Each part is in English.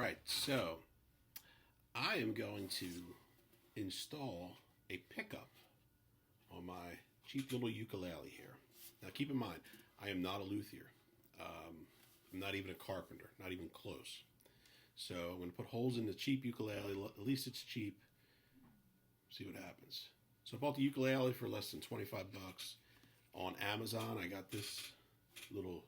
right, so I am going to install a pickup on my cheap little ukulele here. Now keep in mind, I am not a luthier. I'm not even a carpenter, not even close. So I'm going to put holes in the cheap ukulele, at least it's cheap. See what happens. So I bought the ukulele for less than 25 bucks. On Amazon, I got this little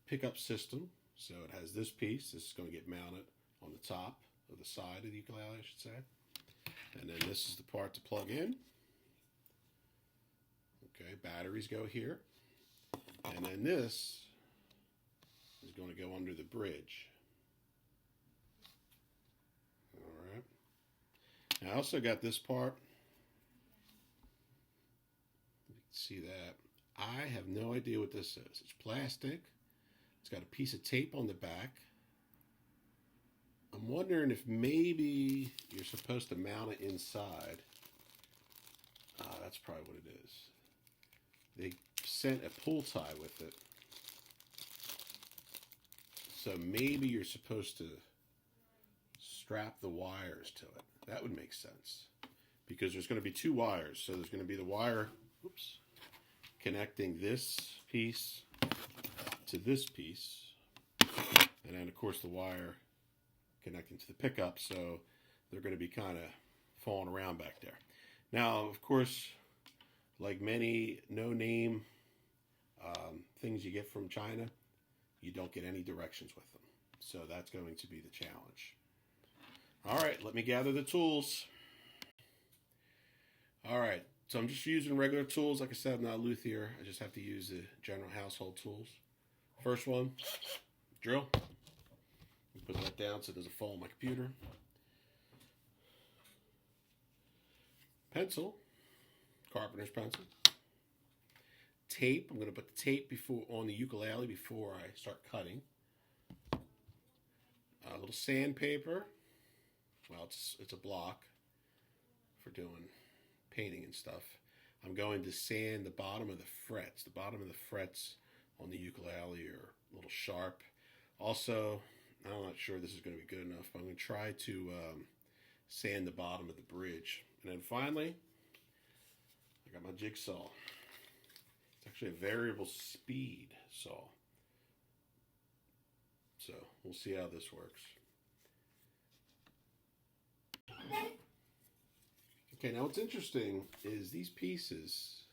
pickup system. So it has this piece. This is going to get mounted on the top of the side of the ukulele, I should say. And then this is the part to plug in. Okay, batteries go here. And then this is going to go under the bridge. All right. Now I also got this part. You can see that. I have no idea what this is. It's plastic. It's got a piece of tape on the back. I'm wondering if maybe you're supposed to mount it inside. That's probably what it is. They sent a pull tie with it. So maybe you're supposed to strap the wires to it. That would make sense. Because there's going to be two wires. So there's going to be the wire, connecting this piece to this piece. And then, of course, the wire connecting to the pickup. So they're going to be kind of falling around back there. Now, of course, like many no-name things you get from China, you don't get any directions with them. So that's going to be the challenge. All right, let me gather the tools. All right, so I'm just using regular tools. Like I said, I'm not a luthier. I just have to use the general household tools. First one, drill. Put that down so it doesn't fall on my computer. Pencil, carpenter's pencil. Tape. I'm going to put the tape on the ukulele before I start cutting. A little sandpaper. Well, it's a block for doing painting and stuff. I'm going to sand the bottom of the frets. The bottom of the frets on the ukulele are a little sharp. Also, I'm not sure this is going to be good enough, but I'm going to try to sand the bottom of the bridge. And then finally, I got my jigsaw. It's actually a variable speed saw. So we'll see how this works. Okay, now what's interesting is these pieces,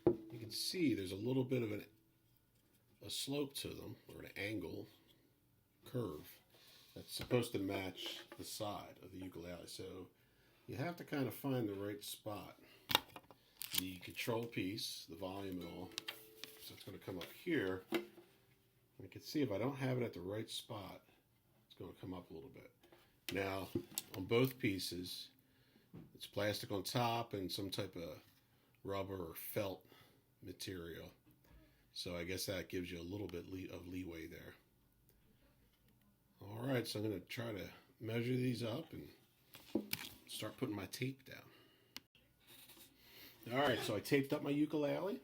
you can see there's a little bit of a slope to them, or an angle, curve, that's supposed to match the side of the ukulele. So you have to kind of find the right spot. The control piece, the volume and all, so it's going to come up here. You can see if I don't have it at the right spot, it's going to come up a little bit. Now, on both pieces, it's plastic on top and some type of rubber or felt material. So I guess that gives you a little bit of leeway there. All right, so I'm going to try to measure these up and start putting my tape down. All right, so I taped up my ukulele.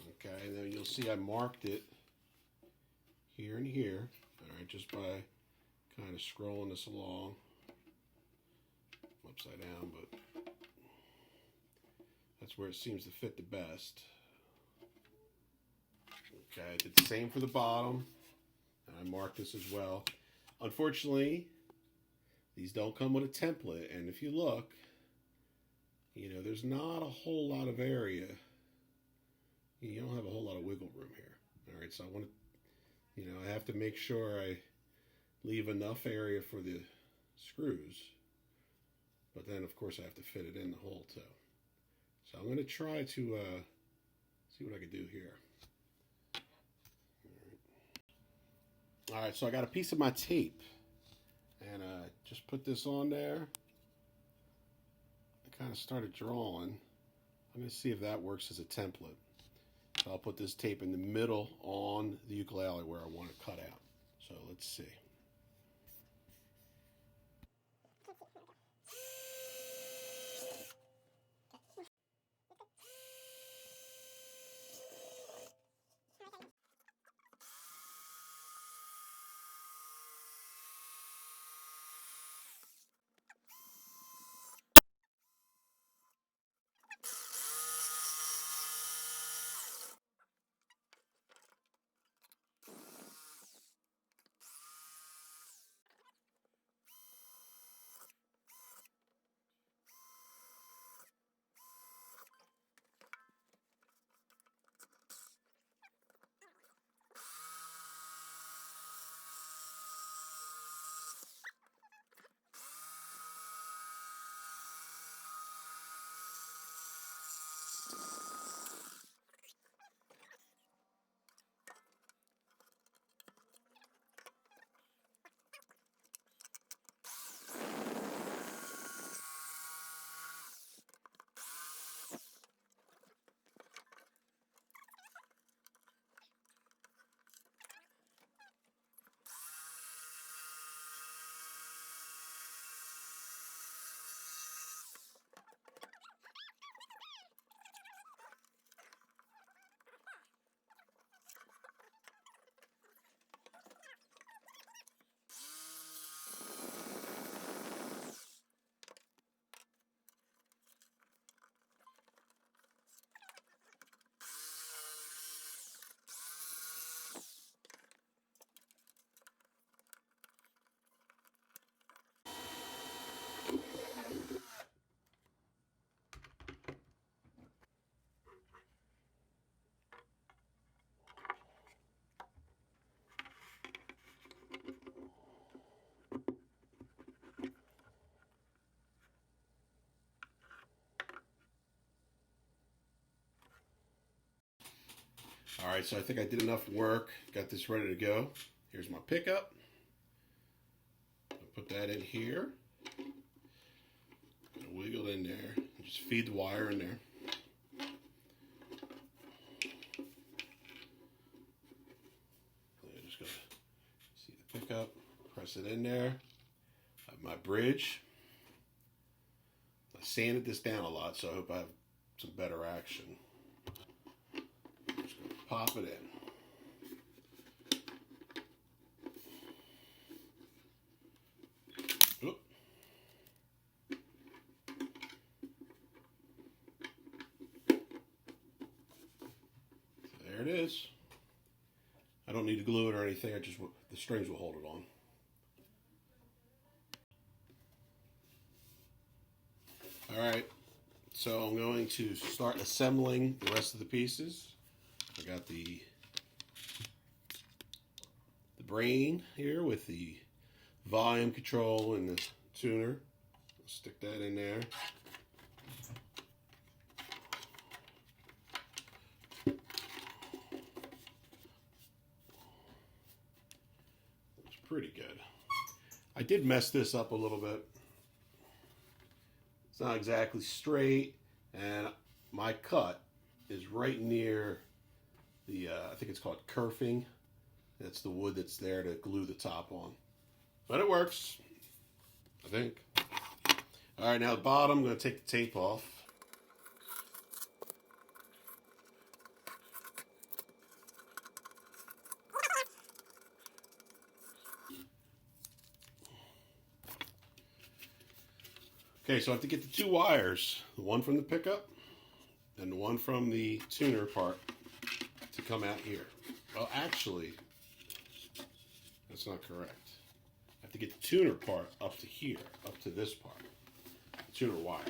Okay, and then you'll see I marked it here and here. All right, just by kind of scrolling this along. Upside down, but that's where it seems to fit the best. Okay, I did the same for the bottom. And I marked this as well. Unfortunately, these don't come with a template, and if you look, there's not a whole lot of area. You don't have a whole lot of wiggle room here. All right, so I want to, I have to make sure I leave enough area for the screws, but then of course I have to fit it in the hole too. So I'm going to try to see what I can do here. All right, so I got a piece of my tape, and just put this on there. I kind of started drawing. I'm going to see if that works as a template. So I'll put this tape in the middle on the ukulele where I want to cut out. So let's see. Alright, so I think I did enough work. Got this ready to go. Here's my pickup. I'll put that in here. Wiggle it in there. Just feed the wire in there. Just gonna see the pickup. Press it in there. I have my bridge. I sanded this down a lot, so I hope I have some better action. Just gonna pop it in. Oop. There it is. I don't need to glue it or anything. The strings will hold it on. All right, so I'm going to start assembling the rest of the pieces. I got the brain here with the volume control and the tuner. I'll stick that in there. It's pretty good. I did mess this up a little bit. It's not exactly straight, and my cut is right near the, I think it's called kerfing. That's the wood that's there to glue the top on. But it works, I think. All right, now the bottom, I'm going to take the tape off. Okay, so I have to get the two wires, the one from the pickup and the one from the tuner part to come out here. Well, actually, that's not correct. I have to get the tuner part up to here, up to this part, the tuner wire.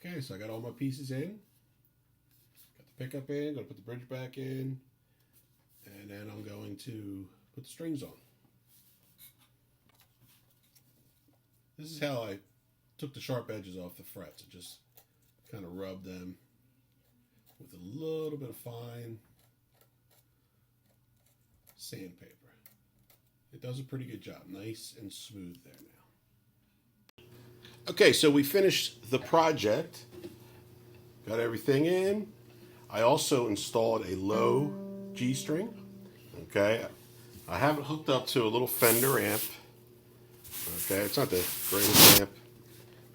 Okay, so I got all my pieces in. Got the pickup in, gonna put the bridge back in, and then I'm going to put the strings on. This is how I took the sharp edges off the frets. I just kind of rubbed them with a little bit of fine sandpaper. It does a pretty good job. Nice and smooth there now. Okay, so we finished the project. Got everything in. I also installed a low G string. Okay, I have it hooked up to a little Fender amp. Okay, it's not the greatest amp,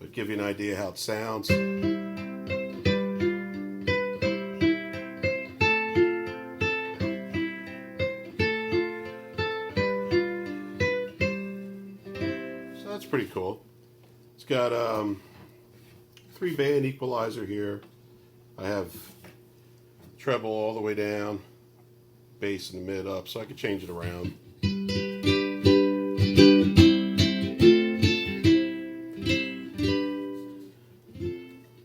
but give you an idea how it sounds. So that's pretty cool. It's got 3-band equalizer here. I have treble all the way down, bass in the mid up, so I can change it around.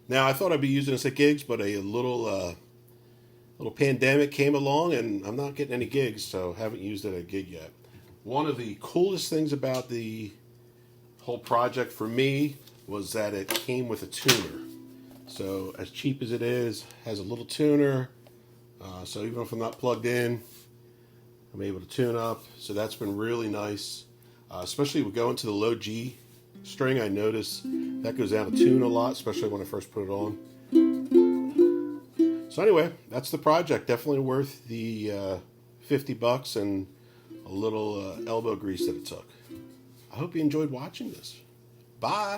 Now I thought I'd be using this at gigs, but a little pandemic came along, and I'm not getting any gigs, so haven't used it at a gig yet. One of the coolest things about the whole project for me was that it came with a tuner. So as cheap as it is, has a little tuner. So even if I'm not plugged in, I'm able to tune up. So that's been really nice. Especially with going to the low G string, I notice that goes down to tune a lot, especially when I first put it on. So anyway, that's the project. Definitely worth the $50 and a little elbow grease that it took. I hope you enjoyed watching this. Bye.